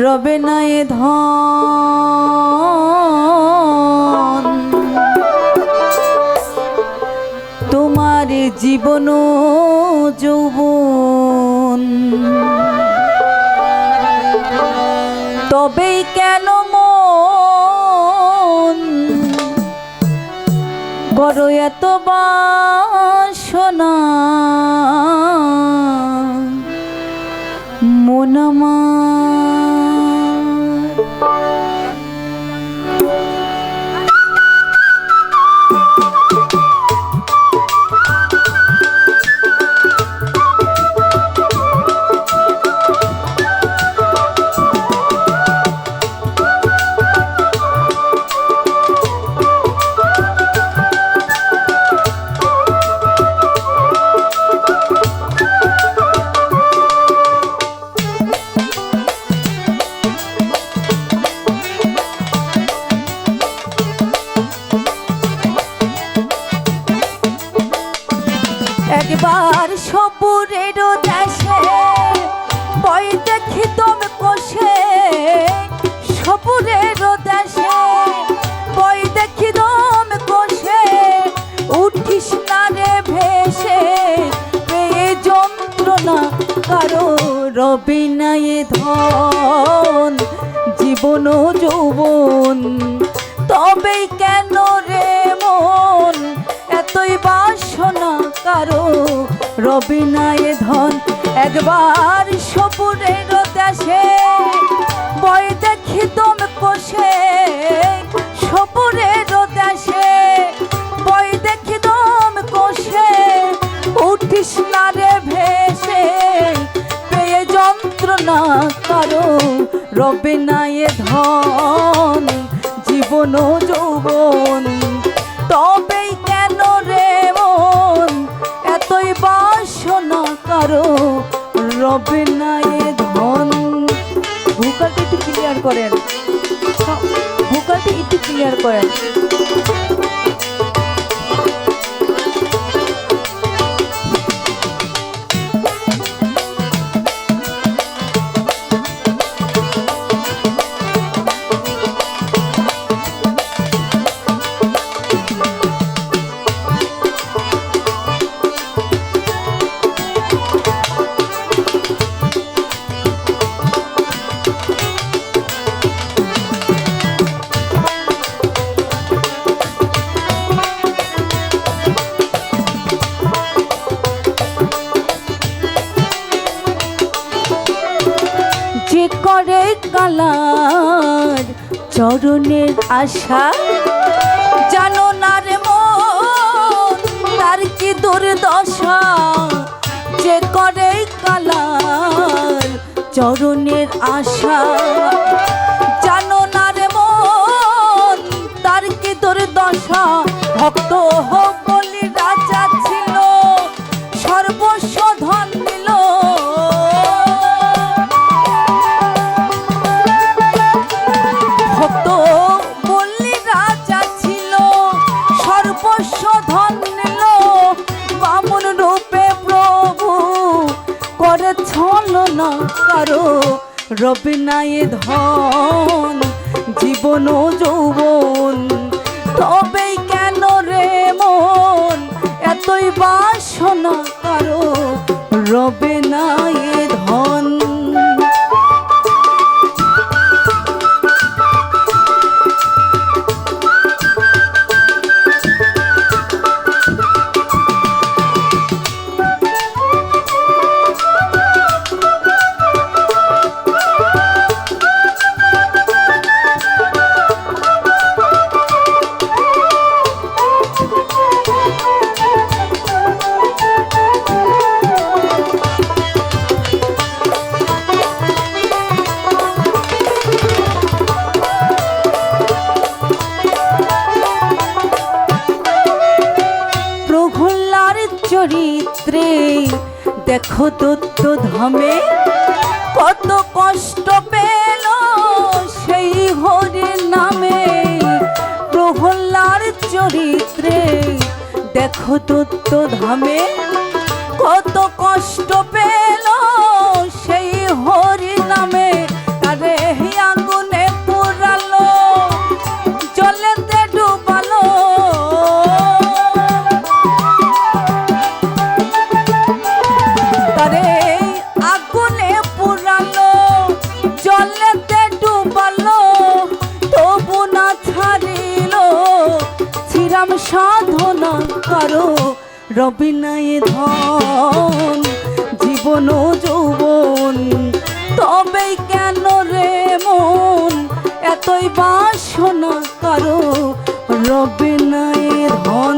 রবে না এ ধন তোমার জীবন যৌবন তবেই কেন মন করো এত বাসনা মন একবার সপুরের দেশে বই দেখি তুমি কষে সপুরের দেশে বই দেখি তুমি কষে উঠিস না রে ভেসে পেয়ে যন্ত্রণা কারো রবি না এ ধন জীবন যৌবন তবেই কেন রে মন এতই বাসনা কারো রবি না এ ধন একবার সপুরের দেশে বই দেখি তুমি কষে সপুরের দেশে বই দেখি তুমি কষে উঠিস না রে ভেসে পেয়ে যন্ত্রণা কারো রবি না এ ধন জীবন যৌবন তবেই কেন রে মন এতই বাসনা কারো রবে না এ ধন ভোকালটা একটু ক্লিয়ার করেন ভোকালটা একটু ক্লিয়ার করেন করে কালার চরণের আশা জানো না রে মন তার কি দুর্দশা যে করে কালার চরণের আশা জানো না রে মন তার কি দুর্দশা ভক্ত হোক বলি রাজা ছিল সর্বস্ব ধন নিল ধন নিল বামন রূপে প্রভু করে ছলনা কারো রবি না এ ধন জীবন যৌবন তবেই কেন রে মন এতই বাসনা কারো রবি না এ ধন চরিত্রে দেখো দত্ত ধামে কত কষ্ট পেল সেই হরির নামে প্রহ্লার চরিত্রে দেখো দত্ত ধামে কত কষ্ট পেল সেই হরি নামে। আরে রবে না এ ধন জীবন ও যৌবন, তবেই কেন রে মন এতই বাসনা কারো রবে না এ ধন।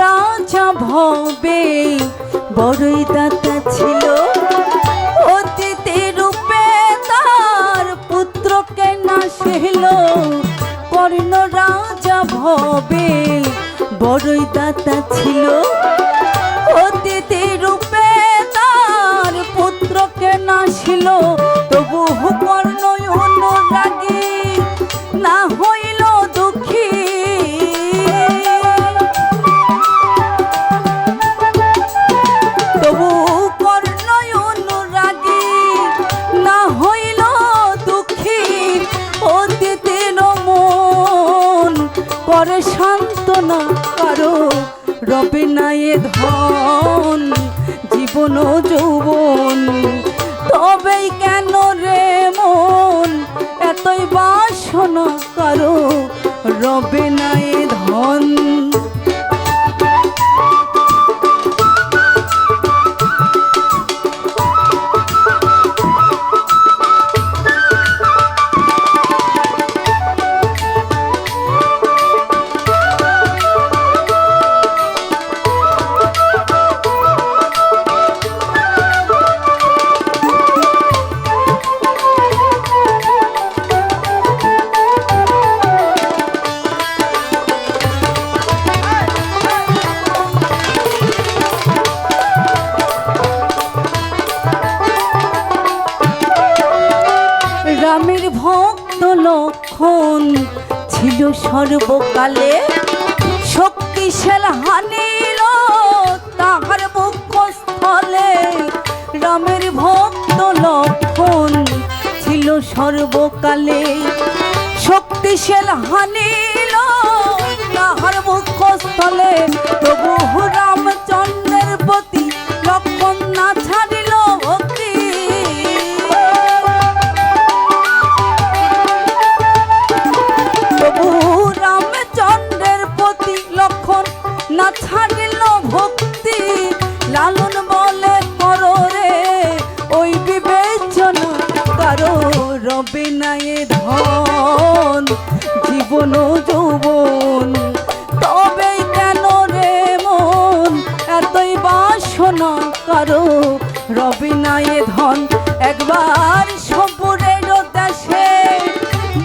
রাজা ভবে বড়ই দাতা ছিল, অতিথি রূপে তার পুত্রকে নাশিল। কর্ণ রাজা ভবে বড়ই দাতা ছিল, অতিথি রূপে তার পুত্রকে নাশিল। তবু কর্ণ অনুরাগী না হইল দুঃখী, করে সান্ত্বনা কারো রবে না এ ধন জীবন ও যৌবন, তবেই কেন রে মন এতই বাসনা কারো রবে না এ ধন। রামের ভক্ত লক্ষণ ছিল সর্বকালে, শক্তিশাল হানিল তাহার বক্ষস্থলে। রামের ভক্ত লক্ষণ ছিল সর্বকালে, শক্তিশাল হানিল তাহার বক্ষস্থলে। তবু রামচন্দ্রের প্রতি লক্ষণ না ছাড়িল ভক্তি, না ছাড়িল ভক্তি। লালন বলে করো রে ওই বিবেচনা কারো রবে না এ ধন জীবন ও যৌবন, তবেই কেন রে মন এতই বাসনা কারো রবে না এ ধন। একবার সম্পুরের দেশে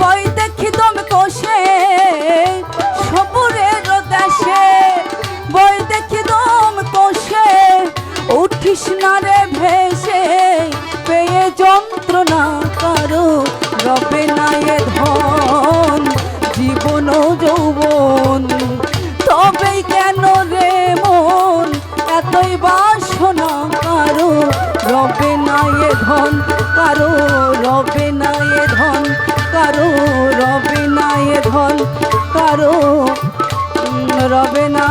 বই দেখি দম কষে, সম্পুরের দেশে বই দেখি দম কষে, উঠিস না রে ভেসে পেয়ে যন্ত্রণা কারো রবে না এ ধন জীবন ও যৌবন, তবেই কেন রে মন এতই বাসনা কারো রবে না এ ধন, কারো রবে না এ ধন, কারো রবে না এ ধন, কারো রবে না।